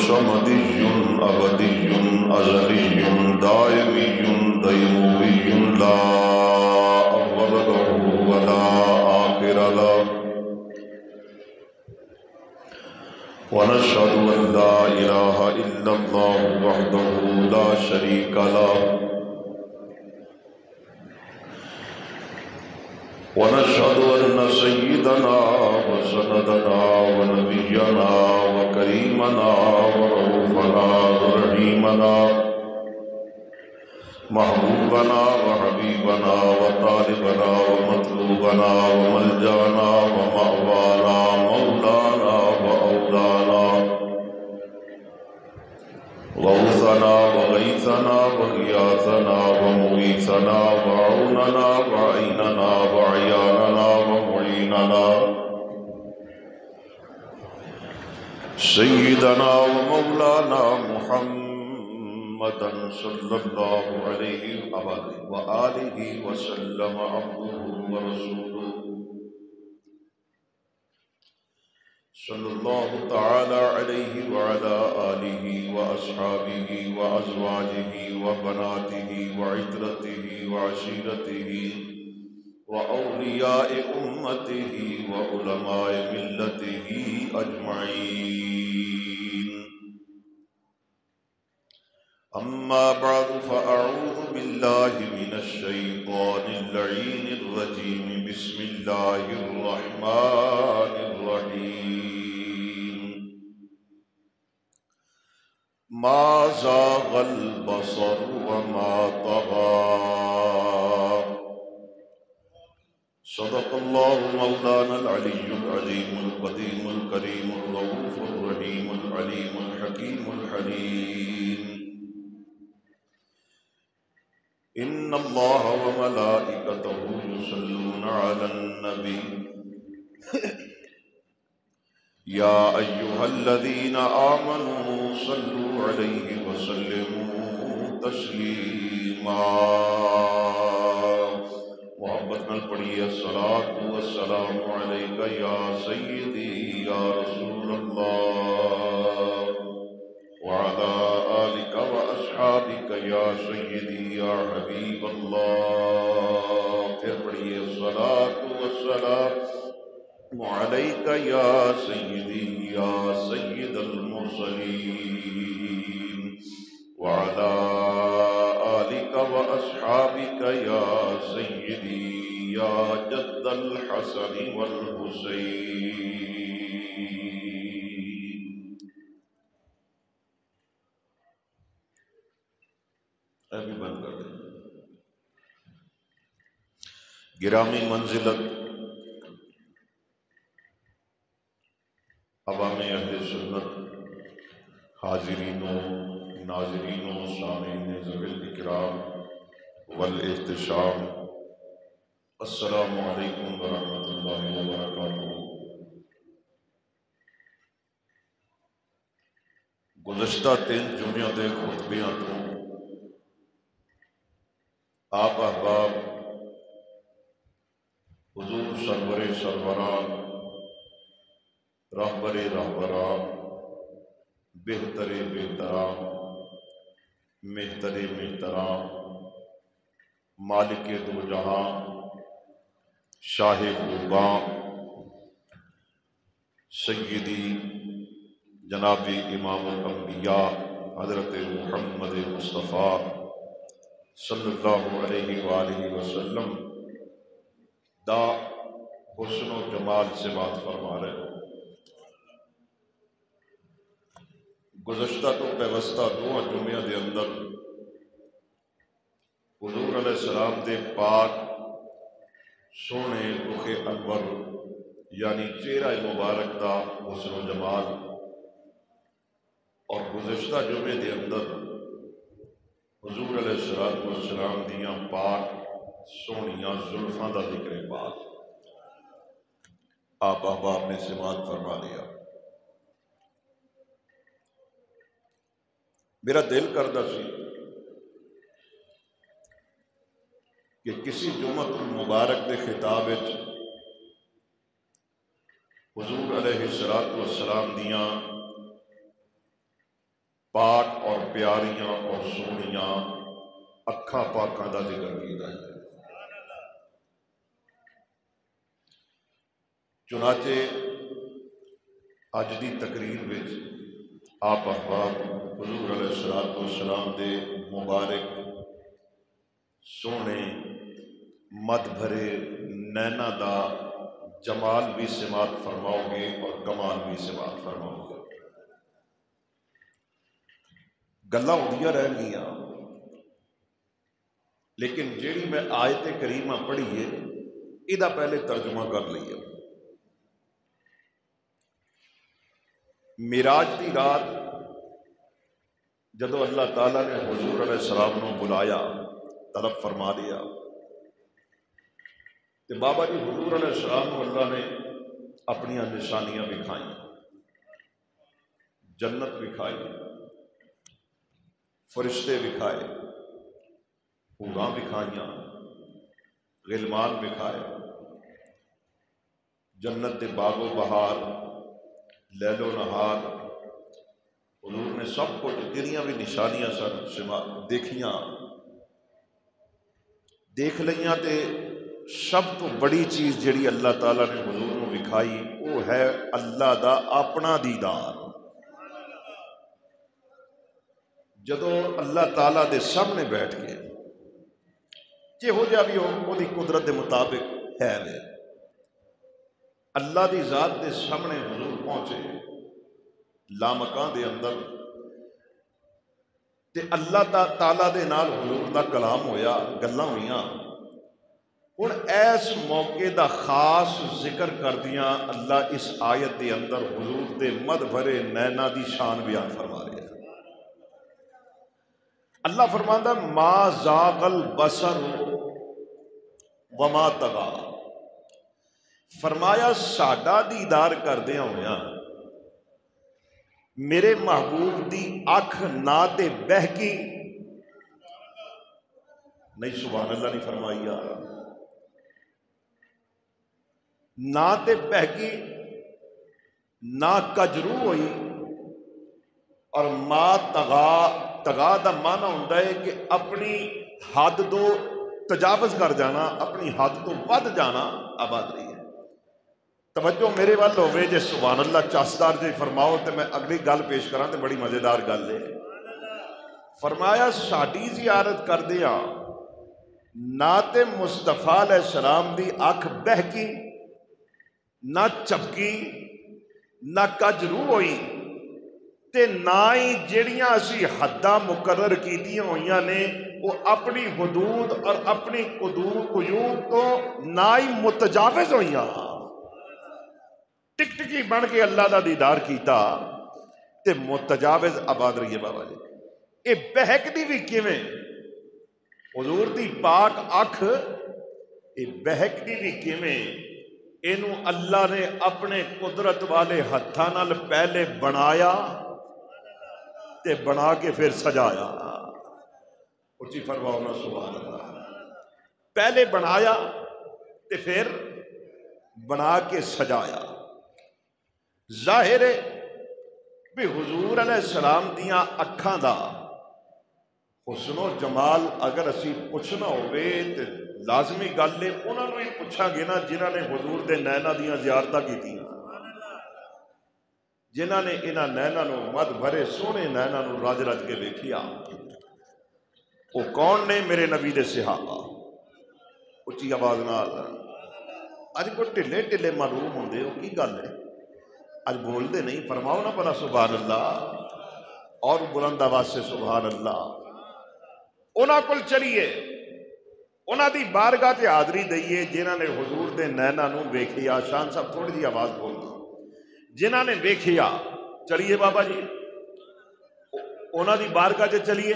صمدي أبدي أزلي دائمي ديموي لا أول له ولا آخر له ونشهد أن لا إله إلا الله وحده لا شريك له ونشهد أن سيدنا وسندنا ونبينا وكريمنا ورؤوفنا ورحيمنا محبوبنا وحبيبنا وطالبنا ومطلوبنا وملجانا ومأوانا مولانا وأولانا غوثنا وغيثنا وغياثنا ومغيثنا وعوننا وعيننا وعياننا ومعيننا سيدنا ومولانا محمدا صلى الله عليه وآله وسلم عبده ورسوله صلى الله تعالى عليه وعلى آله وأصحابه وأزواجه وبناته وعترته وعشيرته وأولياء أمته وعلماء ملته أجمعين أما بعد فأعوذ بالله من الشيطان اللعين الرجيم بسم الله الرحمن الرحيم ما زاغ البصر وما طغى صدق الله مولانا العلي العظيم القديم الكريم الرؤوف الرحيم العليم الحكيم الحليم إن الله وملائكته يصلون على النبي يا أيها الذين آمنوا صلوا عليه وسلموا تسليما محبت نال پڑھیے الصلاۃ والسلام علیک یا سیدی یا رسول اللہ وعلى آلك وأصحابك يا سيدي يا حبيب الله پھر پڑھیے الصلاۃ والسلام عليك يا سيدي يا سيد المرسلين وعلى آلك وأصحابك يا سيدي يا جد الحسن والحسين ابھی بند کر دیں گرامی منزلت عوام اہل سنت حاضرین و ناظرین و سامعین ذوی الاکرام والاحتشام السلام علیکم ورحمۃ اللہ وبرکاتہ۔ گزشتہ 3 جمعوں دے خطبیاں تو آپ احباب حضور سرور سروران رہبر رہبران بہتر بہتران مہتر مہتران مالک دو جہاں شاہ قرباں سیدی جناب امام الانبیاء حضرت محمد مصطفیٰ صلی اللہ علیہ وآلہ وسلم دا حسن و جمال سے بات فرما رہے ہیں۔ گزشتہ تو پیوستہ 2 جمعہ دے اندر حضور علیہ السلام دے پاک سونے رخ انور یعنی چہرہ مبارک دا حسن و جمال اور گزشتہ جمعے دے اندر حضور علیہ السلام دیاں پاک سونیاں زلفاں دا ذکر پاک آپ احباب نے سماعت فرما لیا۔ میرا دل کردا سی کہ کسی جمعۃ المبارک دے خطاب وچ حضور علیہ السلام دیاں پاک اور پیاریاں اور سونیاں اکھاں پاکاں دا ذکر کیتا ہے۔ چنانچہ اج دی تقریر وچ آپ احباب حضور علیہ الصلوۃ والسلام دے مبارک سونے مد بھرے نینا دا جمال بھی سماعت فرماؤ گے اور کمال بھی سماعت فرماؤ گے۔ گلاں ہوندیاں رہ گئیاں، لیکن جیڑی میں آیت کریمہ پڑھی ہے ادا پہلے ترجمہ کر لئیے۔ معراج دی رات جدو اللہ تعالیٰ نے حضور علیہ السلام کو بلایا، طلب فرما دیا، تو بابا جی حضور علیہ السلام کو اللہ نے اپنی نشانیاں دکھائیں، جنت دکھائی، فرشتے دکھائے، حوراں دکھائیاں، غلمان دکھائے، جنت دے باغ و بہار، لیل و نہار، حضور نے سب کچھ جنیاں بھی نشانیاں سن دیکھیاں، دیکھ لیاں تے سب تو بڑی چیز جڑی اللہ تعالیٰ نے حضور کو دکھائی وہ ہے اللہ دا اپنا دیدار۔ جدو اللہ تعالیٰ دے سامنے بیٹھ کے جہو جا بھی وہ دی قدرت دے مطابق ہے وے، اللہ دی ذات دے سامنے حضور پہنچے لامکان دے اندر، تے اللہ تعالیٰ دے نال حضور دا کلام ہویا، گلاں ہوئیاں۔ ہن ایس موقع دا خاص ذکر کر دیاں اللہ اس آیت دے اندر حضور دے مد بھرے نینا دی شان بیان فرما رہے ہیں۔ اللہ فرماندا ما زاغ البصر وما طغى، فرمایا ساڈا دیدار کردیاں ہویاں میرے محبوب دی اکھ نہ تے بہکی نہیں، سبحان اللہ نہیں فرمائی یار، نہ تے بہکی نہ کجرو ہوئی، اور ما تغا دا معنی ہوندا ہے کہ اپنی حد تو تجاوز کر جانا، اپنی حد تو ود جانا آباد رہی ہے۔ توجہ میرے وال ہوئے جے سبحان اللہ چاسدار جی فرماؤ تے میں اگلی گل پیش کراں تے بڑی مزیدار گل ہے۔ فرمایا ساڈی زیارت کر دیا نہ تے مصطفیٰ علیہ السلام دی اکھ بہکی، نہ چپکی، نہ کجرو ہوئی، تے نہ ہی جڑیاں اسی حداں مقرر کیتیاں ہوئیاں نے وہ اپنی حدود اور اپنی قیود تو نہ ہی متجاوز ہوئیاں، ٹک ٹکی بن کے اللہ دا دیدار کیتا تے متجاوز آباد رہی ہے۔ بابا جی اے بہک دی بھی کیویں، حضور دی پاک اکھ اے بہک دی بھی کیویں، اینو اللہ نے اپنے قدرت والے ہتھاں نال پہلے بنایا تے بنا کے پھر سجایا۔ اچھی فرماؤنا سبحان اللہ، پہلے بنایا تے پھر بنا کے سجایا۔ ظاہر ہے بھی حضور علیہ السلام دیاں اکھاں دا حسن و جمال اگر اسی پوچھنا ہوئے تے لازمی گل ہے انہاں نوں ہی پوچھاں گے نا جنہاں نے حضور دے نینا دیاں زیارتاں کیتیاں، جنہاں نے انہاں نینا نوں مد بھرے سونے نینا نوں رج رج کے ویکھیا، وہ کون نے؟ میرے نبی دے صحابہ۔ اچھی آواز نال اج کوئی ٹھلے ٹھلے معلوم ہوندے ہو کی گل ہے؟ اج بول دے نہیں، فرماؤ نا بلا سبحان اللہ، اور بلند آواز سے سبحان اللہ۔ انہاں کول چلیے، انہاں دی بارگاہ تے حاضری دئیے جنہاں نے حضور دے نینا نوں ویکھیا۔ شان صاحب تھوڑی جی آواز بولنا، جنہاں نے ویکھیا، چلیے بابا جی انہاں دی بارگاہ تے چلیے۔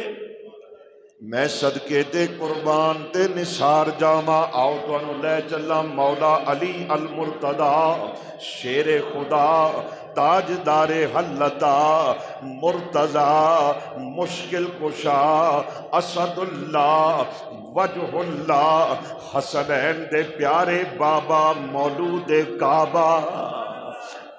میں صدقے تے قربان تے نثار جاواں، آؤ تانوں لے چلا مولا علی المرتضی، شیر خدا تاجدار حلتا مرتضی، مشکل کشا اسد اللہ وجہ اللہ، حسنین دے پیارے بابا مولود کعبہ،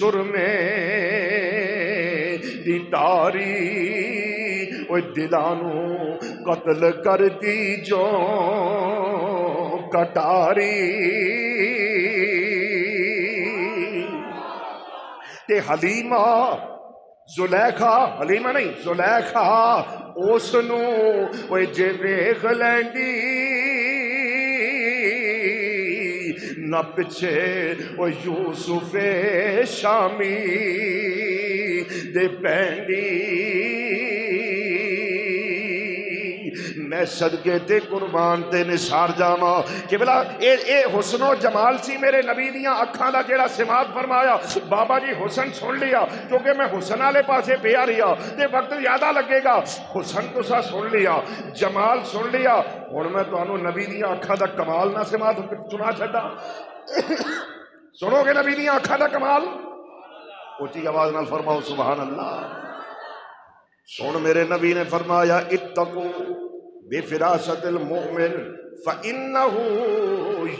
سرمے دی تاری وہ دلانو قتل کر دی جو کٹاری تے حلیمہ زلیخا حلیمہ نہیں زلیخا اس نو وہ جے ویکھ لیندی نہ پچھے وہ یوسف شامی دے پینڈی میں صدقے تے قربان تے نثار جاواں کہ بلا اے حسن و جمال سی میرے نبی دیاں اکھاں دا جیڑا سماعت فرمایا بابا جی حسن سن لیا کیونکہ میں حسن والے پاسے پیا رہا تے وقت زیادہ لگے گا حسن تسا سن لیا جمال سن لیا ہن میں تانوں نبی دیاں اکھاں دا کمال نہ سماعت سنا چھڈا سنو گے نبی دیاں اکھاں دا کمال اونچی آواز نال فرماؤ سبحان اللہ سن میرے نبی نے فرمایا اتقو بفراست المؤمن فإنه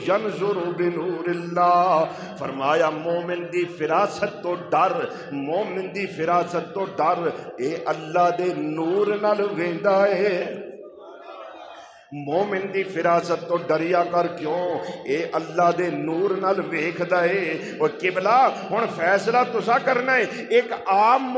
ينظر بنور اللہ فرمایا مومن دی فراست تو ڈر مومن دی فراست تو ڈر اے اللہ دے نور نال ویندا ہے مومن دی فراست تو ڈریا کر کیوں اے اللہ دے نور نال ویکھدا اے او قبلہ ہن فیصلہ تسا کرنا ہے ایک عام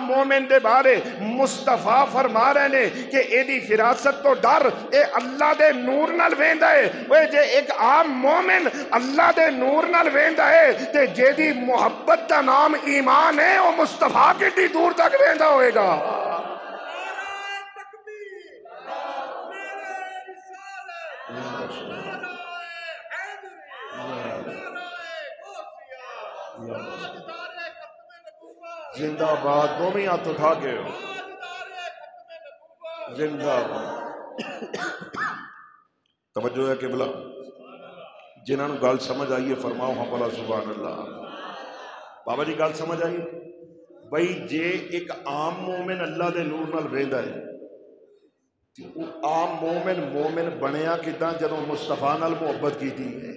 مومن دے بارے مصطفیٰ فرما رہے نے کہ اے دی فراست تو ڈر اے اللہ دے نور نال ویندا اے اوے جے ایک عام مومن اللہ دے نور نال ویندا اے تے جے دی محبت دا نام ایمان ہے او مصطفیٰ کتنی دور تک ویندا ہوئے گا زندہ باد دومی ہاتھ اٹھا کے زندہ باد توجہ ہے قبلہ جنہاں نو گل سمجھ آئیے فرماؤ ہاں بلا سبحان اللہ بابا جی گل سمجھ آئیے بھئی جے ایک عام مومن اللہ دے نور نال ویندا ہے عام مومن بنیا کداں جدوں مصطفیٰ نال محبت کیتی ہے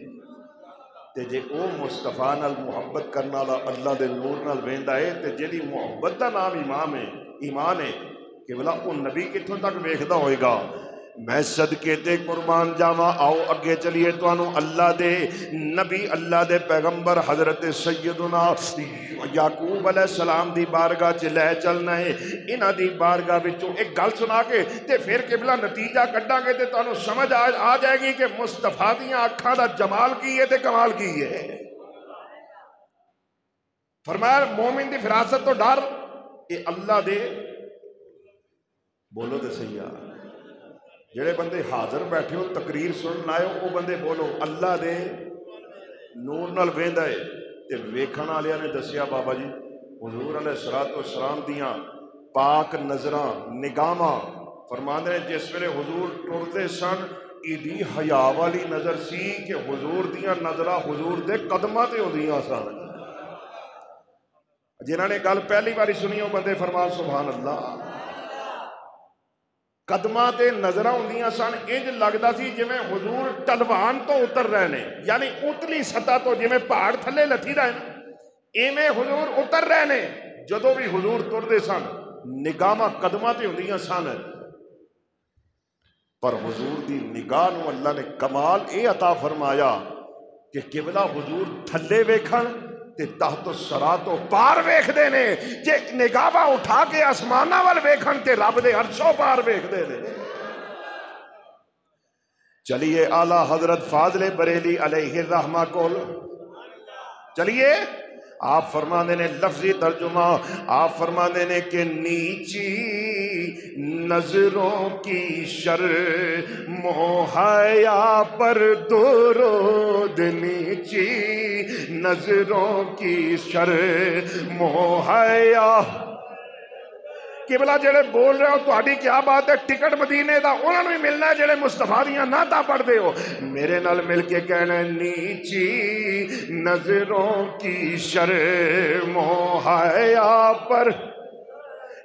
تے جے او مصطفیٰ نال محبت کرنا والا اللہ دے نور نال ویندا ہے تے جیڑی محبت دا نام ایمان ہے کہ بلا او نبی کتھوں تک ویکھدا ہوئے گا میں صدقے تے قربان جاواں آؤ اگے چلیے تانوں اللہ دے نبی اللہ دے پیغمبر حضرت سیدنا یعقوب علیہ السلام دی بارگاہ چ لے چلنا ہے انہاں دی بارگاہ وچوں ایک گل سنا کے تے پھر قبلہ نتیجہ کڈاں گے تے تانوں سمجھ آ جائے گی کہ مصطفیٰ دیاں اکھاں دا جمال کی ہے تے کمال کی ہے فرمایا مومن دی فراست تو ڈر اے اللہ دے بولو تے صحیح جڑے بندے حاضر بیٹھے ہو تقریر سنن آئے ہو وہ بندے بولو اللہ دے نور نال ویندا ہے تے ویکھن والےاں نے دسیا بابا جی حضور علیہ السلام دیاں پاک نظراں نگاہاں فرماندے نے جس ویلے حضور ٹردے سن ایڈی حیا والی نظر سی کہ حضور دیاں نظراں حضور دے قدماں تے ہوندیاں سن جنہاں نے گل پہلی باری سنی ہو بندے فرمان سبحان اللہ قدماں تے نظرہ ہوندیاں سن انج لگدا سی جویں حضور ٹلوان تو اتر رہے نے یعنی اتلی سطح تو جویں پہاڑ تھلے لتھی رہے نا ایویں حضور اتر رہے نے جدوں بھی حضور ٹردے سن نگاہاں قدماں تے ہوندیاں سن پر حضور دی نگاہ نو اللہ نے کمال اے عطا فرمایا کہ قبلہ حضور تھلے ویکھن تے تحت الصراط تو پار ویکھ دے نے جے نگاہاں اٹھا کے آسماناں وال ویکھن تے رب دے عرشوں پار ویکھ دے نے چلیے اعلیٰ حضرت فاضل بریلی علیہ الرحمہ کول چلیے آپ فرمانے نے لفظی ترجمہ آپ فرمانے نے کہ نیچی نظروں کی شرم و حیا پر درود نیچی نظروں کی شرم و حیا قبلہ جڑے بول رہے ہو تہاڈی کیا بات ہے ٹکٹ مدینے دا انہاں نوں ہی ملنا ہے جڑے مصطفیٰ دیاں نعتاں پڑھدے ہو میرے نال مل کے کہنا ہے نیچی نظروں کی شرم و حیا پر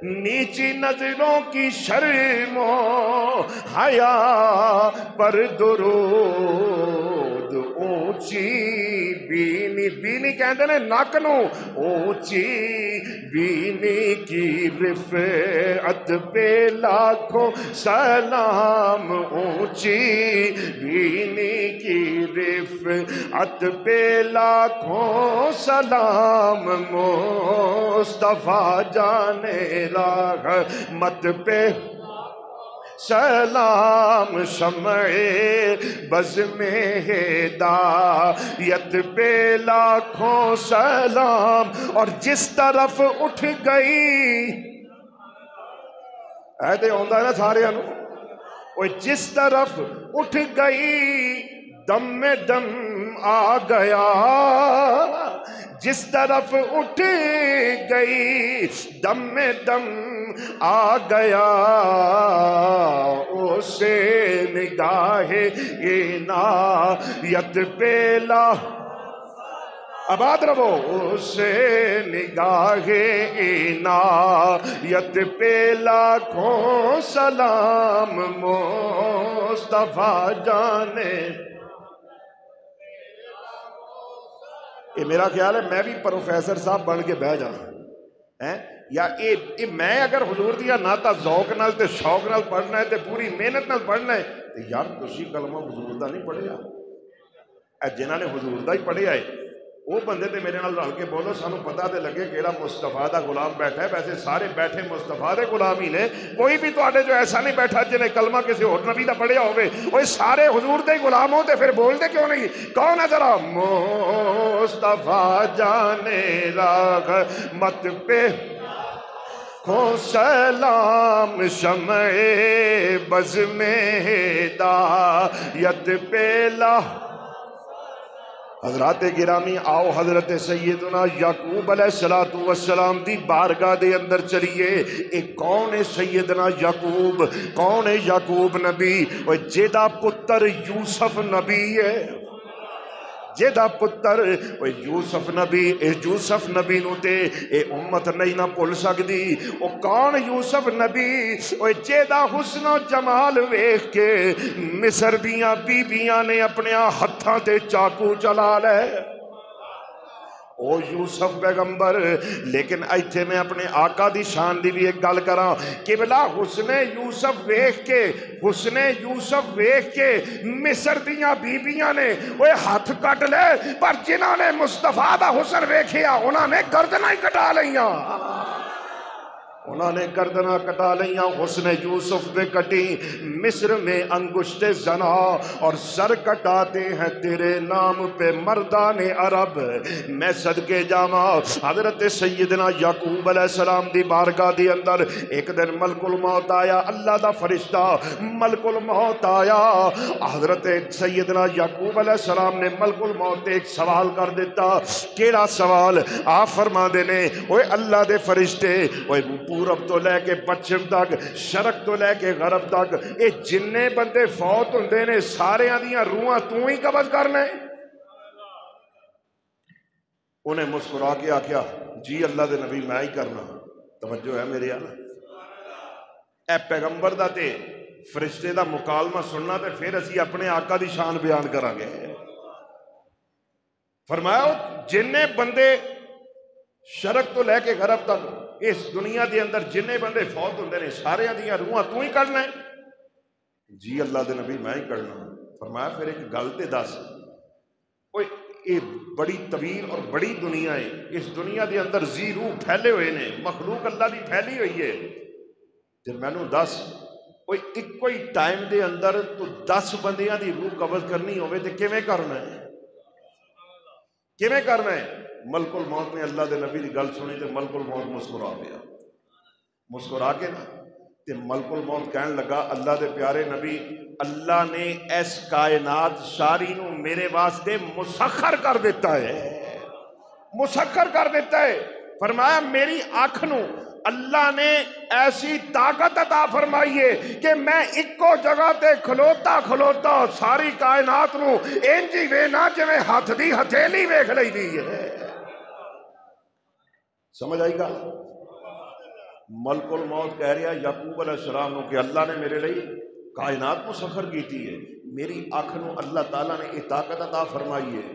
نیچی نظروں کی شرم و حیا پر درود اونچی بینی، بینی کہندے نے نک نو، اونچی بینی کی رفعت پہ لاکھوں سلام، اونچی بینی کی رفعت پہ لاکھوں سلام، مصطفیٰ جانے رحمت پہ سلام، شمع بز میں ہدایت پہ لاکھوں سلام، اور جس طرف اٹھ گئی ایدے ہوندہ ہے نا سارے انو، وہ جس طرف اٹھ گئی دم میں دم آ گیا، جس طرف اٹھ گئی دم میں دم آ گیا، اسے نگاہ عنایت پہ لا آباد رہو، اسے نگاہ عنایت پہ لاکھوں سلام، مصطفیٰ جانے۔ یہ میرا خیال ہے میں بھی پروفیسر صاحب بن کے بہ جانا، یا اے میں اگر حضور دیا ناتا ذوق نال تے شوق نال پڑھنا ہے تے پوری محنت نال پڑھنا ہے تے یار تسی کلمہ حضور دا نہیں پڑھیا، اے جنہاں نے حضور دا ہی پڑھیا ہے وہ بندے تے میرے نال رل کے بولو، سانو پتہ تے لگے کیڑا مصطفیٰ دا غلام بیٹھا ہے۔ ویسے سارے بیٹھے مصطفیٰ دے غلام ہی نے، کوئی بھی تواڈے جو ایسا نہیں بیٹھا جنہیں کلمہ کسی اور نبی دا پڑھیا ہوئے، وہ سارے حضور دے غلام ہوتے پھر بول دے کیوں نہیں؟ کون ہے ذرا؟ مصطفیٰ جانے رحمت پہ کو سلام، شمع بز میں ہدایت پہ لا۔ حضرات گرامی آؤ حضرت سیدنا یعقوب علیہ السلام دی بارگاہ دے اندر چلیے۔ ایک کون ہے سیدنا یعقوب؟ کون ہے یعقوب نبی؟ وہ جیدہ پتر یوسف نبی ہے، جیدہ پتر یوسف نبی نو تے اے امت نہیں نہ بھول سکدی۔ او کون یوسف نبی؟ او جیدہ حسن و جمال ویکھ کے مصر دیاں بیبیاں نے اپنے ہتھاں تے چاقو چلا لے۔ او یوسف پیغمبر، لیکن ایتھے میں اپنے آقا دی شان دی بھی ایک گل کراں کہ بلا حسن یوسف ویکھ کے مصر دیاں بیبیاں نے وہ ہاتھ کٹ لے، پر جنہاں نے مصطفیٰ دا حسن ویکھیا انہاں نے گردناں ہی کٹا لیاں، انہوں نے گردناں کٹا لیاں۔ حسن یوسف پہ کٹی مصر میں انگشت زنا، اور سر کٹاتے ہیں تیرے نام پہ مردان عرب۔ میں صدقے جاواں حضرت سیدنا یعقوب علیہ السلام دی بارگاہ دی اندر ایک دن ملک الموت آیا، اللہ دا فرشتہ ملک الموت آیا۔ حضرت سیدنا یعقوب علیہ السلام نے ملک الموت ایک سوال کر دیتا۔ کیڑا سوال؟ آپ فرما دینے اوے اللہ دے فرشتے، اوے پورب تو لے کے پچھم تک، شرق تو لے کے غرب تک، اے جننے بندے فوت ہوندے نے سارے دیاں روحاں تو ہی قبض کرنے؟ انہیں مسکرا کے آکھیا جی اللہ دے نبی میں ہی کرنا۔ توجہ ہے میرے آنا، اے پیغمبر دا تے فرشتے دا مکالمہ سننا تے پھر اسی اپنے آقا دی شان بیان کریں گے۔ فرمایا جننے بندے شرق تو لے کے غرب تک اس دنیا دے اندر جننے بندے فوت ہوندے نے سارے دیاں روحاں تو ہی کرنا ہے؟ جی اللہ دے نبی میں ہی کرنا۔ فرمایا پھر ایک گل تے دس، یہ بڑی طویل اور بڑی دنیا ہے، اس دنیا دے اندر زی روح پھیلے ہوئے نے، مخلوق اللہ دی پھیلی ہوئی ہے، جب میں نو دس ایک کوئی ٹائم دے اندر تو 10 بندیاں دی روح قبض کرنی ہوئے تے کیویں کرنا ہے؟ کیویں کرنا ہے؟ ملک الموت نے اللہ دے نبی دی گل سنی تے ملک الموت مسکرا پیا، مسکرا کے نا تے ملک الموت کہن لگا اللہ دے پیارے نبی اللہ نے اس کائنات ساری نو میرے واسطے مسخر کر دیتا ہے، مسخر کر دیتا ہے۔ فرمایا میری آنکھ نو اللہ نے ایسی طاقت عطا فرمائیے کہ میں ایکو جگہ تے کھلوتا ساری کائنات نو انجی وینا جویں ہاتھ دی ہتھیلی ویکھ لئی دی ہے۔ سمجھ آئی گا؟ ملک الموت کہہ رہا یعقوب علیہ السلام نو کہ اللہ نے میرے لئی کائنات مسخر کی تھی ہے، میری اکھ نو اللہ تعالیٰ نے یہ طاقت عطا فرمائی ہے،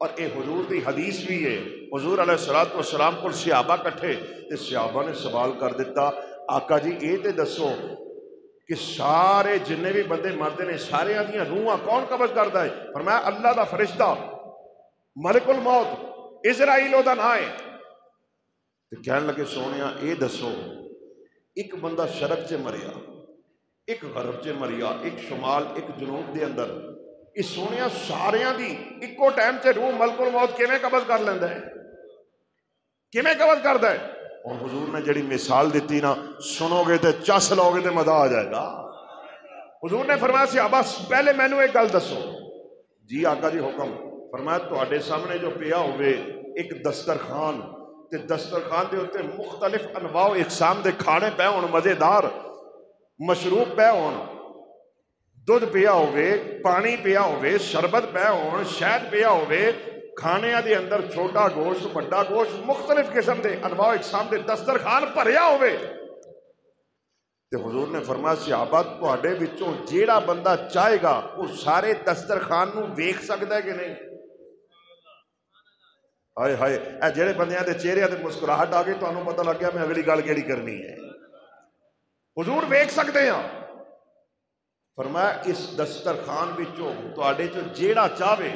اور اے حضور دی حدیث بھی ہے۔ حضور علیہ الصلوۃ والسلام کو صحابہ کٹھے تے صحابہ نے سوال کر دیتا، آقا جی اے تے دسو کہ سارے جننے بھی بندے مرد نے سارے دیاں روحاں کون قبض کرتا ہے؟ فرمایا اللہ دا فرشتہ ملک الموت اسرائیل دا نام ہے۔ تو کہنے لگے سونیا اے دسو ایک بندہ شرق چ مریا، ایک غرب چ مریا، ایک شمال ایک جنوب دے اندر، اس سونیا ساریاں دی ایکو ٹائم سے روح ملک الموت کیویں قبض کر لیندہ ہے؟ کیویں قبض کردا ہے؟ اور حضور نے جڑی مثال دیتی نا، سنو گے تے چس لو گے تے مزہ آ جائے گا۔ حضور نے فرمایا صحابہ پہلے مینوں ایک گل دسو۔ جی آقا جی حکم۔ فرمایا تواڈے سامنے جو پیا ہوئے ایک دسترخوان، تے دسترخوان دے اوتے مختلف انواع و اقسام دے کھانے پے ہون، مزیدار مشروب پے ہون، دودھ پیا ہوئے، پانی پیا ہوئے، شربت پیا ہون، شہد پیا ہوئے، کھانے دے اندر چھوٹا گوشت بڑا گوشت مختلف قسم دے انواع اقسام دے دسترخوان بھریا ہوئے، تے حضور نے فرمایا صحابہ تواڈے وچوں جیڑا بندہ چاہے گا وہ سارے دسترخوان نو ویکھ سکدا ہے کہ نہیں؟ ہائے ہائے، اے جڑے بندیاں دے چہرے تے مسکراہٹ آ گئی تانوں پتہ لگ گیا میں اگلی گل کیڑی کرنی ہے۔ حضور ویکھ سکدے ہیں۔ فرمایا اس دسترخوان وچوں تواڈے چوں جیڑا چاہے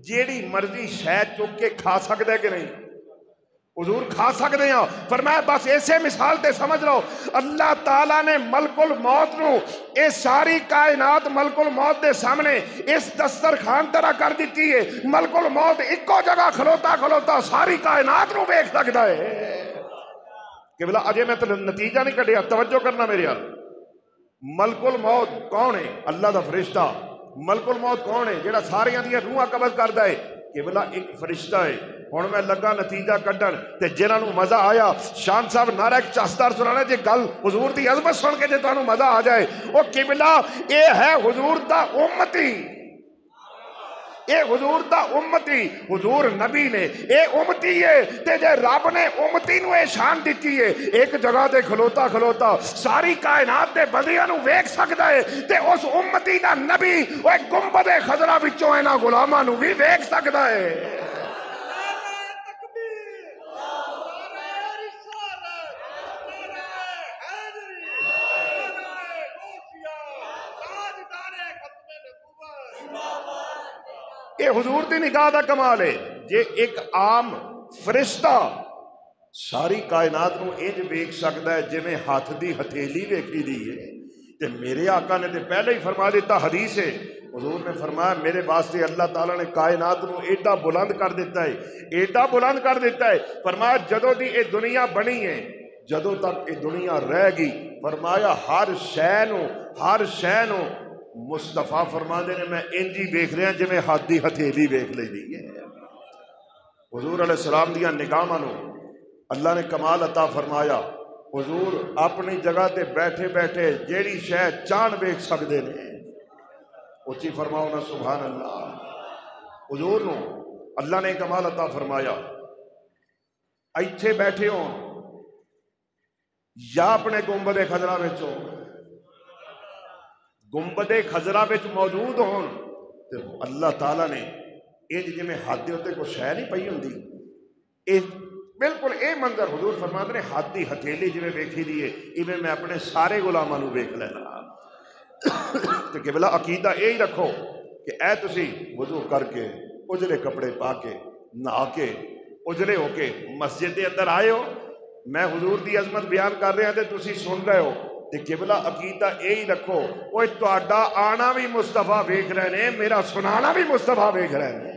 جیڑی مرضی شے چک کے کھا سکدا ہے کہ نہیں؟ حضور کھا سکتے ہیں۔ فرمایا بس ایسے مثال تے سمجھ لو اللہ تعالیٰ نے ملک الموت نو اے ساری کائنات ملک الموت دے سامنے اس دسترخوان طرح کر دیتی ہے، ملک الموت ایکو جگہ کھلوتا کھلوتا ساری کائنات نو دیکھ سکتا ہے۔ کہ بلا اجے میں تو نتیجہ نہیں کٹیا، توجہ کرنا میرے یار۔ ملک الموت کون ہے؟ اللہ دا فرشتہ۔ ملک الموت کون ہے؟ جیڑا ساریاں دیا روحاں قبض کردا ہے؟ کہ بلا ایک فرشتہ ہے۔ ہن میں لگا نتیجہ کڈن تے جنہاں نو مزہ آیا شان صاحب نعرہ چاستار سنانا جے گل حضور دی عظمت سن کے جے تانوں مزہ آ جائے، او قبلہ اے ہے حضور دا امتی، اے حضور دا امتی، حضور نبی نے اے امتی ہے تے جے رب نے امتی نو اے شان دیتی ہے ایک جگہ تے کھلوتا کھلوتا ساری کائنات دے بندیاں نو ویکھ سکدا ہے تے اس امتی دا نبی اوے گنبد خضرا وچوں انہاں غلاماں نو وی ویکھ سکدا ہے۔ یہ حضور دی نگاہ دا کمال ہے جے ایک عام فرشتہ ساری کائنات نو انج ویکھ سکدا ہے جویں ہاتھ دی ہتھیلی ویکھی دی ہے، تے میرے آقا نے تے پہلے ہی فرما دیتا، حدیث ہے حضور نے فرمایا میرے واسطے اللہ تعالیٰ نے کائنات نو ایڈا بلند کر دیتا ہے، ایڈا بلند کر دیتا ہے۔ فرمایا جدوں دی اے دنیا بنی ہے، جدوں تک اے دنیا رہ گئی، فرمایا ہر شے نو مصطفیٰ فرما دے نے میں انجی ویکھ رہا جویں ہاتھ دی ہتھیلی ویکھ لئی ہے۔ حضور علیہ السلام دیاں نگاہاں نو اللہ نے کمال عطا فرمایا، حضور اپنی جگہ تے بیٹھے بیٹھے جیڑی شے چاند ویکھ سکدے نے، اچھی فرماؤ نا سبحان اللہ۔ حضور نو اللہ نے کمال عطا فرمایا ایتھے بیٹھے ہوں یا اپنے گنبد خضرا وچوں، گنبد خضرا وچ موجود ہون تے اللہ تعالیٰ نے انج جویں ہاتھ دے اوتے کوئی شے نہیں پئی ہوندی، اے بالکل اے منظر حضور فرماندے نے ہاتھ دی ہتھیلی جویں ویکھی دی ہے ایویں میں اپنے سارے غلاماں نو ویکھ لینا۔ تے قبلہ عقیدہ یہی رکھو کہ اے تسی وضو کر کے اجلے کپڑے پا کے نہا کے اجلے ہو کے مسجد دے اندر آئے ہو، میں حضور دی عظمت بیان کر رہا تے تسی سن رہے ہو، تے قبلہ عقیدہ یہی رکھو اوے تہاڈا آنا بھی مصطفیٰ ویکھ رہے نے، میرا سنانا بھی مصطفیٰ ویکھ رہے نے۔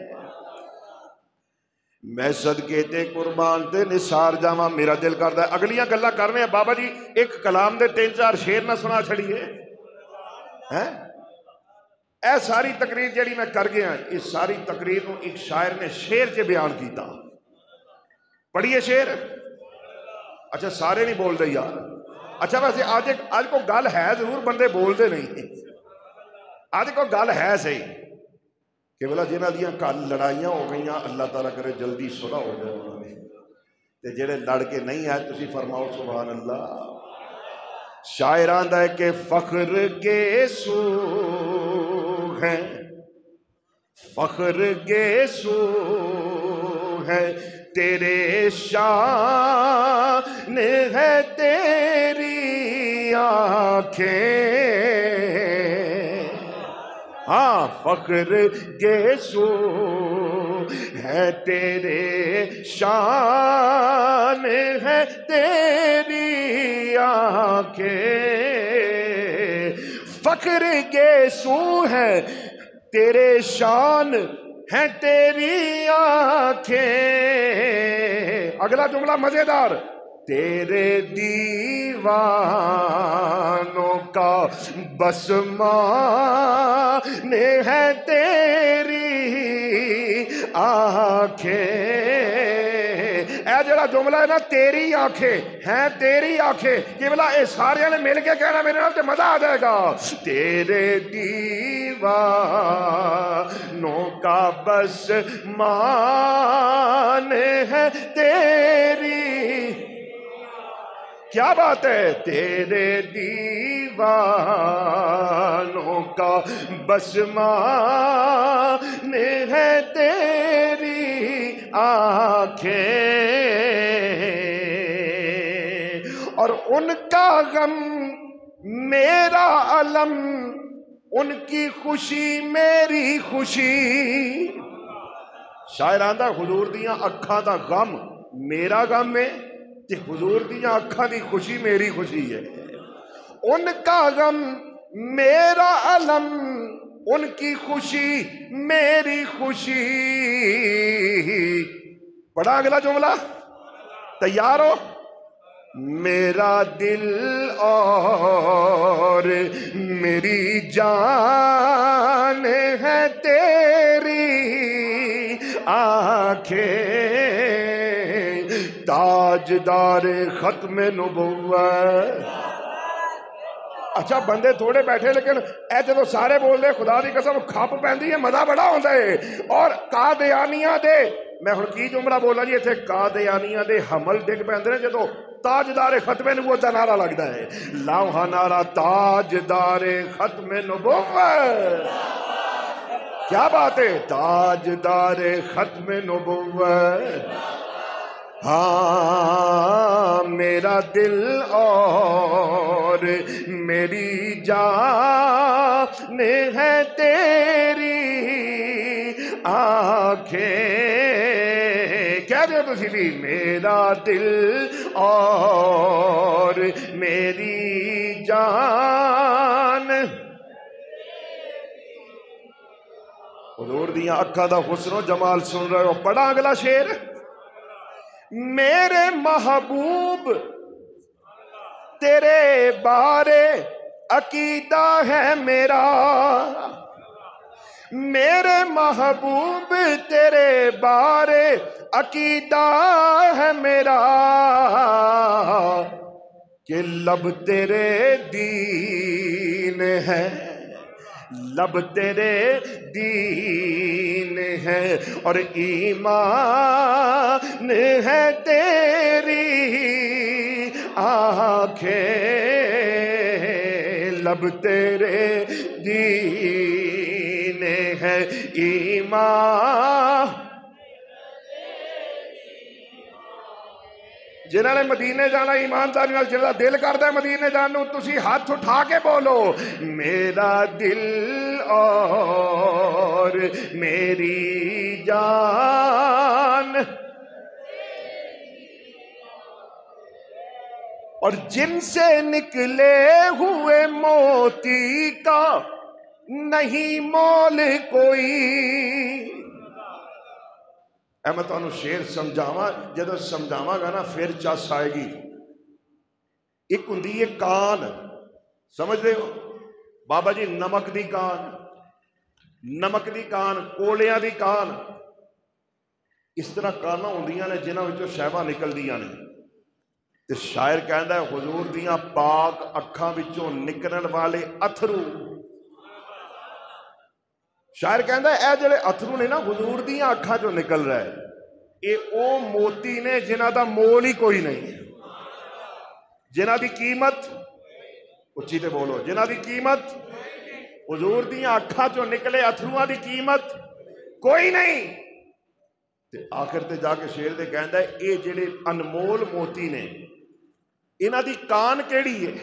میں صدقے تے قربان تے نثار جاواں، میرا دل کردا ہے اگلیاں گلاں کرنے ہیں بابا جی ایک کلام دے 3-4 شعر نہ سنا چھڑیے ہیں۔ اے ساری تقریر جیڑی میں کر گیا اس ساری تقریر نو ایک شاعر نے شعر کے بیان کیتا، پڑھیے شعر۔ اچھا سارے نہیں بول دے یار، اچھا ویسے آج کو گل ہے ضرور، بندے بول دے نہیں، آج کو گل ہے صحیح کہ بلا جنہ دیاں کل لڑائیاں ہو گئیاں اللہ تعالیٰ کرے جلدی صلح ہو جائے انہوں نے، تے جڑے لڑ کے نہیں آئے تسی فرماؤ سبحان اللہ۔ شاعر آندا ہے کہ فخر کے سو ہے فخر گیسو ہے تیرے شان ہے تیری آنکھیں ہاں فخر گیسو ہے تیرے شان ہے تیری آنکھیں فخر گیسو ہے تیرے شان ہے تیری آنکھیں اگلا جملہ مزیدار تیرے دیوانوں کا بس مان ہے تیری آنکھیں اے جڑا جملہ ہے نا تیری آنکھیں ہیں تیری آنکھیں کہ بلا اے سارے نے مل کے کہنا میرے نال تے مزہ آ جائے گا تیرے دیوانوں کا بس مان ہے تیری کیا بات ہے تیرے دیوانوں کا بس مان ہے تیری آنکھیں اور ان کا غم میرا علم ان کی خوشی میری خوشی شاعر آندہ حضور دیاں اکھاں دا غم میرا غم ہے کہ حضور دیاں اکھاں دی خوشی میری خوشی ہے ان کا غم میرا علم ان کی خوشی میری خوشی پڑھا اگلا جملہ تیار ہو میرا دل اور میری جان ہے تیری آنکھیں تاجدار ختم نبوت اچھا بندے تھوڑے بیٹھے لیکن اے جدو سارے بول دے خدا دی قسم کھپ پہندی ہے مزہ بڑا ہوتا ہے اور قادیانیاں دے میں ہن کی جملہ بولا جی ایتھے قادیانیاں دے حمل ڈگ پیندے نے جدو تاجدار ختم نبوت دا نعرہ لگدا ہے لاؤ نعرہ تاجدار ختم نبوت کیا بات ہے تاجدار ختم نبوت ہاں میرا دل اور میری جان ہے تیری آنکھیں کہہ دو تسی بھی میرا دل اور میری جان حضور دیاں اکھاں دا حسن و جمال سن رہے ہو پڑھا اگلا شعر میرے محبوب تیرے بارے عقیدہ ہے میرا میرے محبوب تیرے بارے عقیدہ ہے میرا کہ لب تیرے دین ہے لب تیرے دین ہے اور ایمان ہے تیری آنکھیں لب تیرے دین ہے ایمان جنہوں نے مدینے جانا ایمانداری نال جنہاں دل کردا ہے مدینے جانو تسی ہاتھ اٹھا کے بولو میرا دل اور میری جان اور جن سے نکلے ہوئے موتی کا نہیں مول کوئی میں تمہیں شعر سمجھاواں جدو سمجھاواں گا نا پھر چس آئے گی ایک ہوندی ہے کان سمجھ رہے ہو بابا جی نمک دی کان کولیاں دی کان اس طرح کانا ہوندیاں نے جنہاں وچوں شہواں نکلدیاں نے تے شاعر کہندا ہے حضور دیاں پاک اکھاں وچوں نکلن والے اتھرو شاعر کہندا ہے اے جڑے اتھرو نے نا حضور دیاں اکھاں چوں نکل رہا ہے اے او موتی نے جنہاں دا مول ہی کوئی نہیں جنہاں دی قیمت اچھی تے بولو جنہاں دی قیمت حضور دیاں اکھاں چوں نکلے اتھرواں دی قیمت کوئی نہیں تے آخر تے جا کے شیر دے کہندا ہے اے جڑے انمول موتی نے انہاں دی کان کیڑی ہے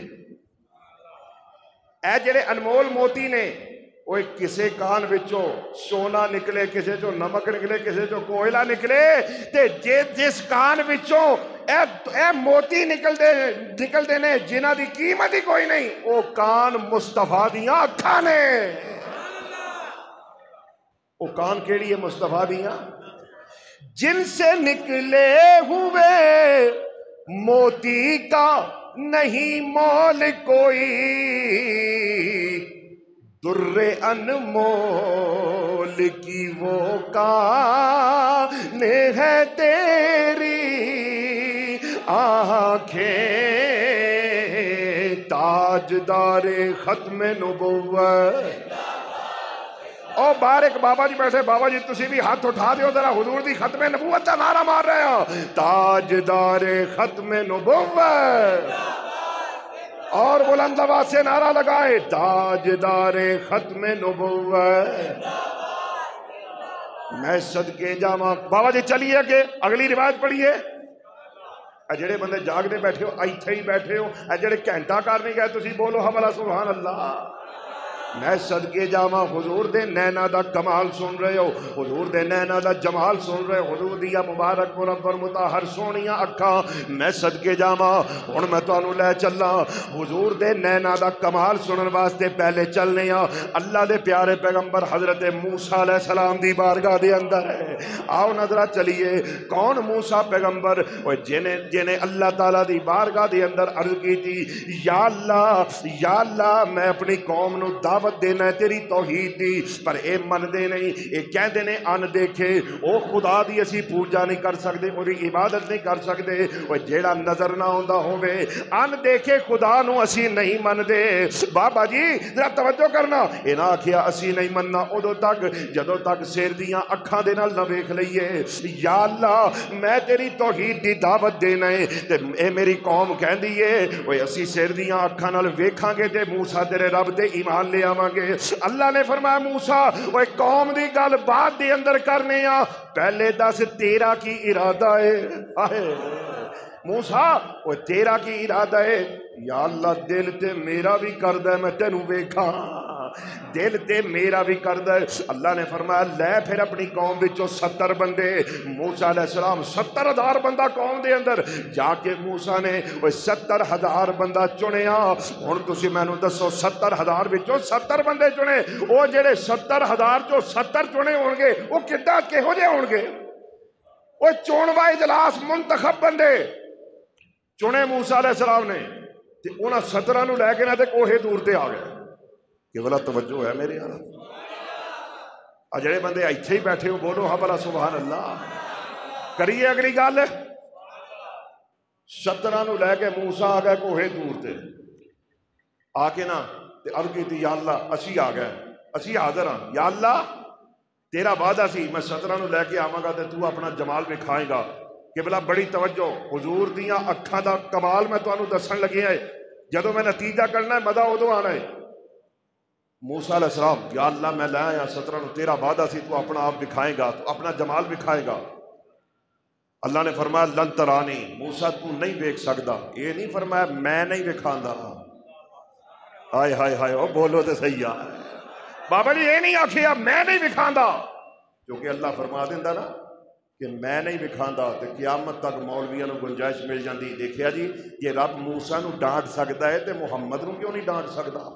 اے جڑے انمول موتی نے وہ کسے کان وچوں سونا نکلے کسے چوں نمک نکلے کسے چوں کوئلہ نکلے تے جس کان وچوں اے موتی نکلدے نے جنہ دی قیمت ہی کوئی نہیں وہ کان مصطفیٰ دیاں اکھاں نے وہ کان کیڑی ہے مصطفیٰ دیاں جن سے نکلے ہوئے موتی کا نہیں مول کوئی در انمول کی وہ کان ہے تیری آنکھیں تاجدار ختم نبوت او بارک بابا جی بیٹھے بابا جی تسی بھی ہاتھ اٹھا دیو ذرا حضور دی ختم نبوت کا نعرہ مار رہے ہو تاجدار ختم نبوت اور بلند آواز سے نعرہ لگائے تاجدار ختم نبوت میں صدقے جاواں بابا جی چلیے کہ اگلی روایت پڑھیے جڑے بندے جاگنے بیٹھے ہو ایتھے ہی بیٹھے ہو جڑے گھنٹہ کر نہیں گئے تسی بولو حوالہ سبحان اللہ میں صدقے جاواں حضور دے نینا دا کمال سن رہے ہو حضور دے نینا دا جمال سن رہے ہو حضور دیا مبارک مربر مطہر سونیاں اکھاں میں صدقے جاواں ہن میں تانوں لے چلاں حضور دے نینا دا کمال سنن واسطے پہلے چلنے ہاں اللہ دے پیارے پیغمبر حضرت موسیٰ علیہ السلام دی بارگاہ دے اندر ہے آؤ نظرہ چلیے کون موسیٰ پیغمبر جنہیں اللہ تعالیٰ دی بارگاہ دے اندر عرض کی تھی یا اللہ میں اپنی قوم نو دعوت دینا ہے تیری توحید دی پر اے من دے نہیں اے کہہ دینے ان دیکھے او خدا دی اسی پوجا نہیں کر سکتے اور عبادت نہیں کر سکتے وہ جیڑا نظر نہ ہوندہ ہوئے ان دیکھے خدا نو اسی نہیں من دے بابا جی ذرا توجہ کرنا اے نہ کیا اسی نہیں مننا ادو تک جدو تک سیر دیاں اکھاں دے نال نہ ویکھ لئیے یا اللہ میں تیری توحید دی دعوت دینا ہے تے اے میری قوم کہن دیئے وہ اسی سیر دیاں اکھاں نال ویکھاں گے تے موسیٰ تیرے رب دے ایمان لے آوانگے اللہ نے فرمایا موسیٰ وہ قوم دی گل بعد دے اندر کرنے آ پہلے دس تیرا کی ارادہ ہے موسیٰ وہ تیرا کی ارادہ ہے یا اللہ دل تے میرا بھی کردہ ہے میں تینوں ویکھاں دل تے میرا بھی کردہ ہے اللہ نے فرمایا لے پھر اپنی قوم وچوں 70 بندے موسیٰ علیہ السلام 70,000 بندہ قوم دے اندر جا کے موسیٰ نے وہ 70,000 بندہ چنیا ہن تسی مینوں دسو 70,000 وچوں 70 بندے چنے وہ جڑے 70,000 چوں 70 چنے ہون گے وہ کڈا کہو جے ہون گے وہ چونواں اجلاس منتخب بندے چنے موسیٰ علیہ السلام نے تے انہاں 17 نو لے کے نہ تے کوہے دور تے آ گئے کہ بلا توجہ ہے میرے یار جڑے بندے ایتھے ہی بیٹھے ہو بولو ہاں بلا سبحان اللہ کریے اگلی گل 17 نو لے کے موسیٰ آ گئے کوہے دور تے آ کے نا تے عرض کی تھی یا اللہ اسی آ گئے اسی حاضر ہاں یا اللہ تیرا وعدہ سی میں 17 نو لے کے آواں گا تے تو اپنا جمال دکھائے گا کہ بلا بڑی توجہ حضور دیاں اکھاں دا کمال میں تانوں دسن لگے ہے جدو میں نتیجہ کرنا ہے مزہ ادو آنا ہے موسیٰ علیہ السلام یا اللہ میں لے آیا 17 نو تیرا وعدہ سی تو اپنا آپ دکھائے گا تو اپنا جمال دکھائے گا اللہ نے فرمایا لن ترانی موسیٰ تو نہیں دیکھ سکتا یہ نہیں فرمایا میں نہیں دکھاندہ ہائے ہائے ہائے او بولو تے صحیح ہے بابا جی یہ نہیں آکھیا میں نہیں دکھاندہ کیونکہ اللہ فرما دیندہ نا کہ میں نہیں دکھاندہ تو قیامت تک مولویاں نو گنجائش مل جاندی دیکھیا جی یہ رب موسیٰ نو ڈانٹ سکتا ہے تو محمد نو کیوں نہیں ڈانٹ سکتا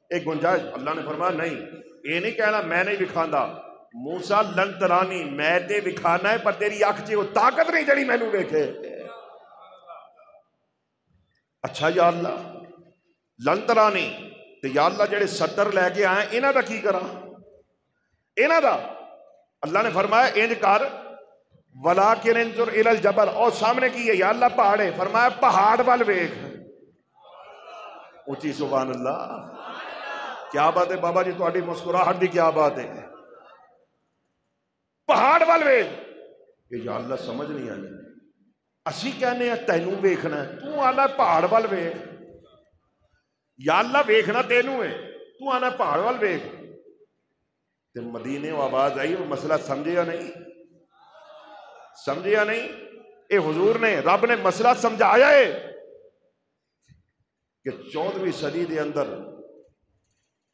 ایک گنجائش اللہ نے فرمایا نہیں یہ نہیں کہنا میں نہیں دکھاندہ موسیٰ لن ترانی میں تے دکھانا ہے پر تیری آنکھ چے وہ طاقت نہیں جڑی مینوں ویکھے اچھا یا اللہ لن ترانی تو یا اللہ جڑے 70 لے کے آئے انہاں دا کی کرا انہاں دا اللہ نے فرمایا انج کر وَلَٰكِنْ انظُرْ إِلَى الْجَبَلِ اور سامنے کی ہے یا اللہ پہاڑے فرمایا پہاڑ وال ویکھ اونچی سبحان اللہ کیا بات ہے بابا جی تہاڈی مسکراہٹ دی کیا بات ہے پہاڑ وال ویکھ کہ یا اللہ سمجھ نہیں آئی اسی کہنے ہیں تینوں ویکھنا ہے تو آنا پہاڑ وال ویکھ یا اللہ ویکھنا تینوں ہے تو آنا پہاڑ وال ویکھ تے مدینے وہ آواز آئی، وہ مسئلہ سمجھیا نہیں، سمجھیا نہیں، اے حضور نے رب نے مسئلہ سمجھایا ہے کہ 14ویں صدی دے اندر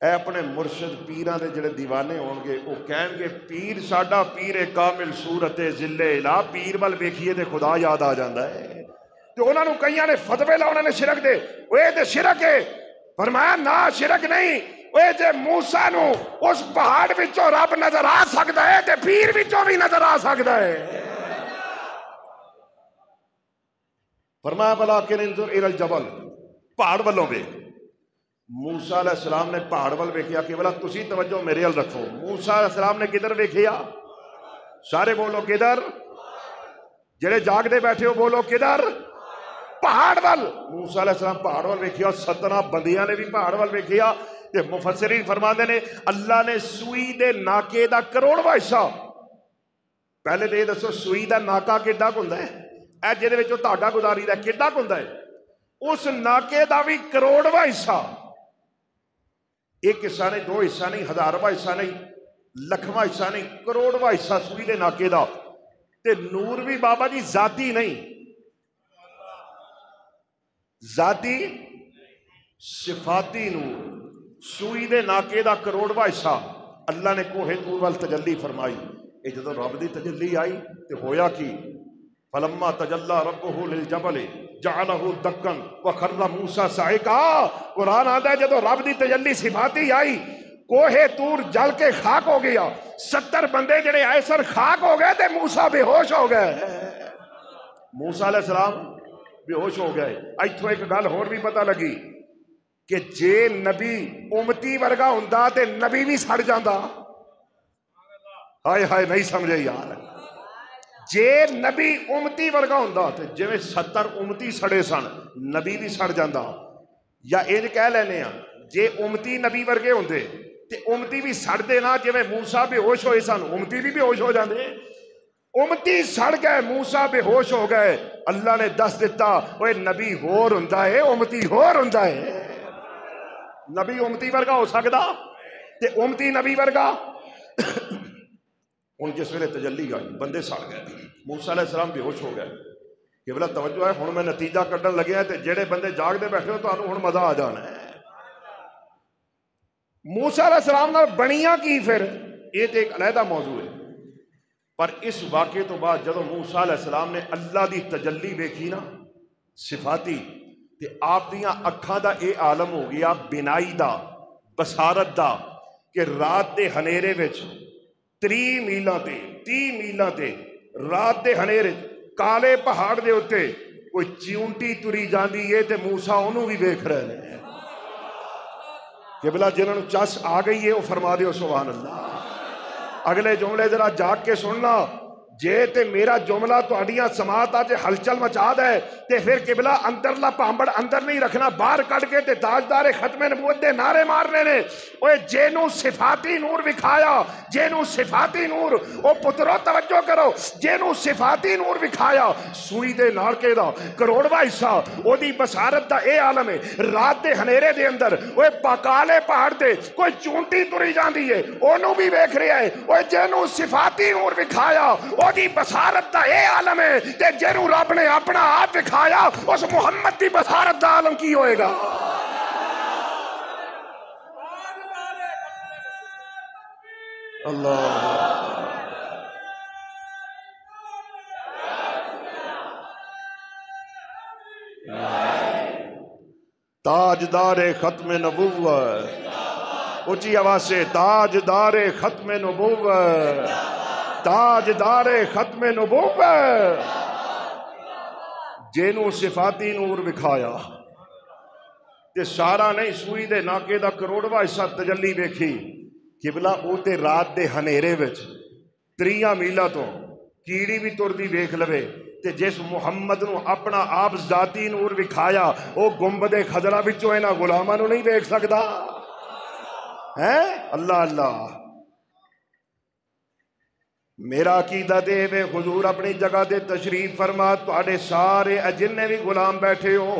اے اپنے مرشد پیراں دے جڑے دیوانے ہون گے وہ کہن گے پیر ساڈا پیر کامل صورت ذل الہ، پیر وال ویکھیے تے خدا یاد آ جاندا ہے۔ تو انہوں نے کئیاں نے فتوے لا، انہوں نے شرک دے اوے تے شرک ہے، فرمایا نا شرک نہیں، اوے جے موسیٰ نو اس پہاڑ وچوں رب نظر آ سکدا ہے تے پیر وچوں بھی نظر آ سکدا ہے۔ فرمایا بلاکن انظر الی الجبل، پہاڑ والوں ویکھ۔ موسیٰ علیہ السلام نے پہاڑ وال ویکھیا کہ بلا تسی توجہ میرے ال رکھو، موسیٰ علیہ السلام نے کدھر ویکھیا؟ سارے بولو کدھر؟ جڑے جاگ دے بیٹھے ہو بولو کدھر؟ پہاڑ وال۔ موسیٰ علیہ السلام پہاڑ وال ویکھیا، 17 بندیاں نے بھی پہاڑ وال ویکھیا تے مفسرین فرماندے نے اللہ نے سوئی دے ناکے دا کروڑواں حصہ، پہلے تے یہ دسو سوئی دا ناکا کڈا ہوندا ہے؟ اے جہدے وچوں تہاڈا گزاری دا کڈا ہوندا ہے؟ اس ناکے دا بھی کروڑواں حصہ، ایک حصہ نہیں، دو حصہ نہیں، ہزارواں حصہ نہیں، لکھواں حصہ نہیں، کروڑواں حصہ سوئی دے ناکے دا۔ تے نور بھی بابا جی ذاتی نہیں، ذاتی صفاتی نور، سوئی دے ناکے دا کروڑواں حصہ اللہ نے کوہ طور وال تجلی فرمائی۔ اے جدو رب دی تجلی آئی تے ہویا کی فلما تجلی ربہ للجبل جعلہ دکن وخر موسیٰ صعقا۔ قرآن آتا ہے جدو رب دی تجلی صفاتی آئی کوہ طور جل کے خاک ہو گیا، 70 بندے جڑے آئے سر خاک ہو گئے تے موسیٰ بے ہوش ہو گئے، موسیٰ علیہ السلام بے ہوش ہو گئے۔ ایتھوں ایک گل ہور بھی پتہ لگی کہ جے نبی امتی ورگا ہوندا تے نبی بھی سڑ جاندا۔ ہائے ہائے نہیں سمجھے یار، جے نبی امتی ورگا ہوندا تے جویں 70 امتی سڑے سن نبی بھی سڑ جاندا۔ یا انج کہہ لینے ہاں جے امتی نبی ورگے ہوندے تے امتی بھی سڑ دے نا، جویں موسیٰ بے ہوش ہوئے سن امتی بھی بے ہوش ہو جاندے۔ امتی سڑ گئے، موسیٰ بے ہوش ہو گئے، اللہ نے دس دیتا اوے نبی ہور ہوندا ہے امتی ہور ہوندا ہے۔ نبی امتی ورگا ہو سکدا تے امتی نبی ورگا؟ ان جس ویلے تجلی آئی بندے سڑ گئے، موسیٰ علیہ السلام بے ہوش ہو گئے کہ بلا توجہ ہے ہن میں نتیجہ کڈن لگے ہیں تے جڑے بندے جاگ دے بیٹھے ہو تانوں ہن مزہ آ جانا ہے۔ موسیٰ علیہ السلام نال بنیاں کی پھر یہ تے ایک علیحدہ موضوع ہے، پر اس واقعے تو بعد جدو موسیٰ علیہ السلام نے اللہ دی تجلی ویکھی نا صفاتی تے آپ دیاں اکھاں دا اے عالم ہو گیا بینائی دا، بصارت دا، کہ رات دے ہنیرے وچ 30 میلاں تے رات دے ہنیرے کالے پہاڑ دے اتے کوئی چیونٹی تری جاندی ہے تے موسیٰ انہوں بھی ویکھ رہے ہیں کہ بلا جنہوں چس آ گئی ہے وہ فرما دیو سبحان اللہ۔ اگلے جملے ذرا جاگ کے سننا، جے تے میرا جملہ تو اڈیاں سماعت آج ہلچل مچا دے تے پھر قبلہ اندرلا پامبڑ اندر نہیں رکھنا، باہر کٹ کے تے تاجدار ختم نبوت دے نعرے مارنے نے۔ اوے جینو صفاتی نور وکھایا، جینو صفاتی نور، او پترو توجہ کرو، جینو صفاتی نور وکھایا سوئی دے نارکے دا کروڑواں حصہ او دی بصارت دا اے عالم ہے۔ رات دے ہنیرے دے اندر اوے پاکالے پہاڑ تے کوئی چونٹی تری جاندی ہے اونوں بھی ویکھ رہا ہے۔ اوے جینو صفاتی نور وکھایا او دی بصارت دا اے عالم ہے تے جنوں رب نے اپنا آپ دکھایا اس محمد دی بصارت دا عالم کی ہوئے گا؟ اللہ تاجدار ختم نبوت، اونچی آواز سے تاجدار ختم نبوت، تاجدار ختم نبوت، جینوں صفاتی نور وکھایا تے سارا نہیں سوئی دے ناکے دا کروڑواں حصہ تجلی ویکھی۔ قبلہ او تے رات دے ہنیرے وچ 30 میلاں تو کیڑی بھی تردی ویکھ لوے تے جس محمد نو اپنا آپ ذاتی نور وکھایا او گنبد خضرا وچوں انہاں غلاماں نو نہیں ویکھ سکدا ہے؟ اللہ اللہ۔ میرا عقیدہ دے وے حضور اپنی جگہ دے تشریف فرما، تواڈے سارے جننے بھی غلام بیٹھے ہو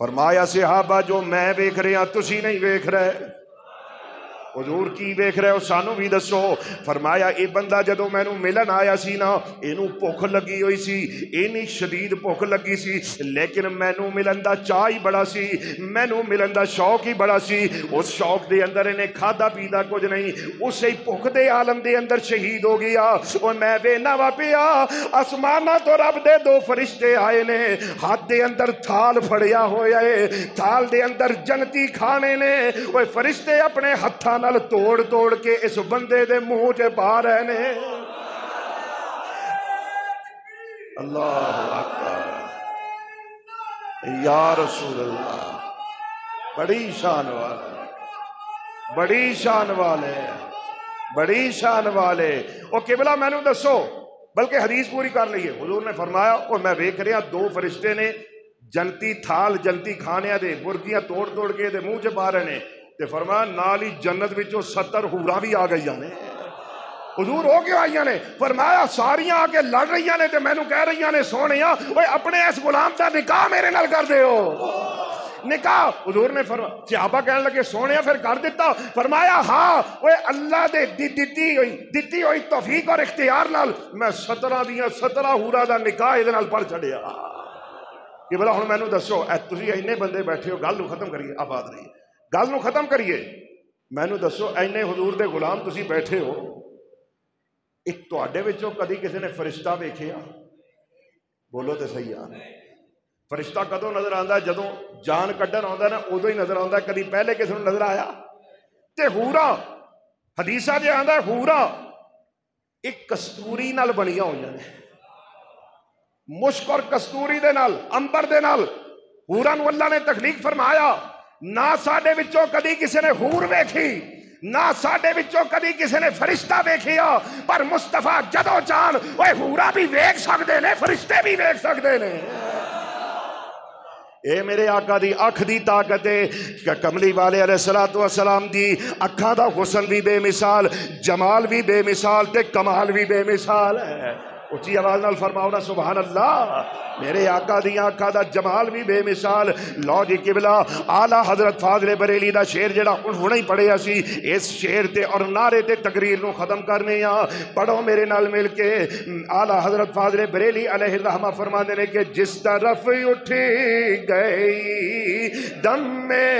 فرمایا صحابہ جو میں ویکھ رہا تسی نہیں ویکھ رہے، حضور کی ویکھ رہے ہو سانو بھی دسو۔ فرمایا اے بندہ جدو مینوں ملن آیا سی نا، اینوں بھوک لگی ہوئی سی، اینی شدید بھوک لگی سی، لیکن مینوں ملن دا چاہ ہی بڑا سی، مینوں ملن دا شوق ہی بڑا سی۔ اس شوق دے اندر انہیں کھادا پیدا کچھ نہیں، اسے بھوک دے عالم دے اندر شہید ہو گیا۔ اور میں وینا وا پیا آسمانہ تو رب دے دو فرشتے آئے نے، ہاتھ دے اندر تھال پھڑیا ہویا ہے، تھال دے اندر جنتی کھانے نے، وہ فرشتے اپنے ہتھاں نال توڑ توڑ کے اس بندے دے منہ تے پا رہے نے۔ اللہ اکبر، یا رسول اللہ، بڑی شان والے، بڑی شان والے، بڑی شان والے۔ او قبلہ میں نو دسو، بلکہ حدیث پوری کر لئیے۔ حضور نے فرمایا اور میں ویکھ رہا دو فرشتے نے جنتی تھال جنتی کھانے دے برگیاں توڑ توڑ کے دے منہ تے پا رہے نے، تے فرمایا نال ہی جنت وچوں 70 حوراں بھی آ گئی نے۔ حضور ہو کیوں آئیاں نے؟ فرمایا ساریاں آ کے لڑ رہی نے تے مینوں کہہ رہی نے سونیاں اوے اپنے اس غلام دا نکاح میرے نال کر دیو۔ نکاح حضور نے فرمایا، صحابہ کہنے لگے سونیا پھر کر دیتا؟ فرمایا ہاں، اوے اللہ دے دتی ہوئی توفیق اور اختیار نال میں 17 دیاں 17 حوراں دا نکاح ادھے نال پڑھ چھڑیا۔ کہ بلا ہن مینوں دسو اے تسی اینے بندے بیٹھے ہو، گل نو ختم کریے، آباد رہیے، گل نو ختم کریے۔ مینوں دسو اینے حضور دے غلام تسی بیٹھے ہو، ایک تواڈے وچوں کدی کسی نے فرشتہ ویکھیا؟ بولو تے صحیح آ۔ فرشتہ کدوں نظر آندا ہے؟ جدوں جان کڈن آندا نا ادو ہی نظر آندا ہے، کدی پہلے کسی نوں نظر آیا؟ تے حوراں حدیثاں جے آندا ہے حوراں ایک کستوری نال بنیاں ہوئیاں نے، مشک اور کستوری دے نال، امبر دے نال حوراں نوں اللہ نے تخلیق فرمایا۔ نہ ساڈے وچوں کدی کسی نے حور ویکھی، نہ ساڈے وچوں کدی کسی نے فرشتہ ویکھیا، پر مصطفیٰ جدو جان اوے حوراں بھی ویکھ سکدے نے، فرشتے بھی ویکھ سکدے نے۔ اے میرے آقا دی اکھ دی طاقت ہے کہ کملی والے علیہ السلام دی اکھاں دا حسن بھی بے مثال، جمال بھی بے مثال تے کمال بھی بے مثال ہے۔ اچھی آواز نال فرماؤ نا سبحان اللہ۔ میرے آقا دی آقا دا جمال بھی بے مثال۔ لو جی قبلہ اعلیٰ حضرت فاضل بریلی دا شعر جڑا انہوں نے پڑھے اسی، اس شعر تے اور نعرے تے تقریر نو ختم کرنے ہاں، پڑھو میرے نال مل کے۔ اعلیٰ حضرت فاضل بریلی علیہ الرحمہ فرماندے نے کہ جس طرف اٹھی گئی دم میں،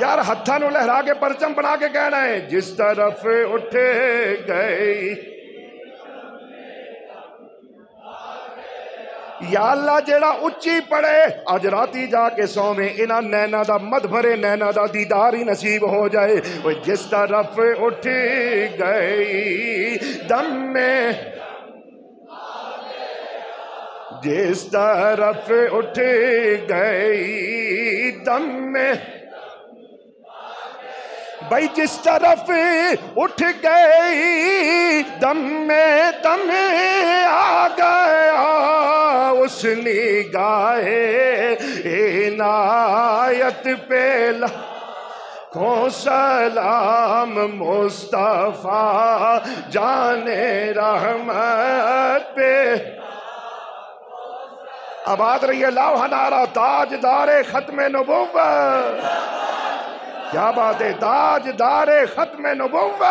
یار ہتھاں نو لہرا کے پرچم بنا کے کہنا ہے، جس طرف اٹھ گئی یا اللہ جیڑا اچھی پڑے آج راتی جا کے سومیں انہاں نینا دا مد بھرے نینا دا دیدار ہی نصیب ہو جائے۔ وہ جس طرف اٹھ گئی دم میں، جس طرف اٹھ گئی دم میں، بھائی جس طرف اٹھ گئی دم میں دم آ گیا اس نگاہ عنایت پہ لاکھوں سلام مصطفیٰ جان رحمت پہ۔ آباد رہیے لوح نعرہ تاجدار ختم نبوت، کیا بات ہے، تاجدار ختم نبوت،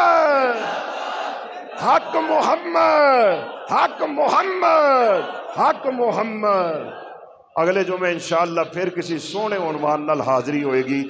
حق محمد، حق محمد، حق محمد۔ اگلے جمعے انشاءاللہ پھر کسی سونے عنوان نال حاضری ہوئے گی۔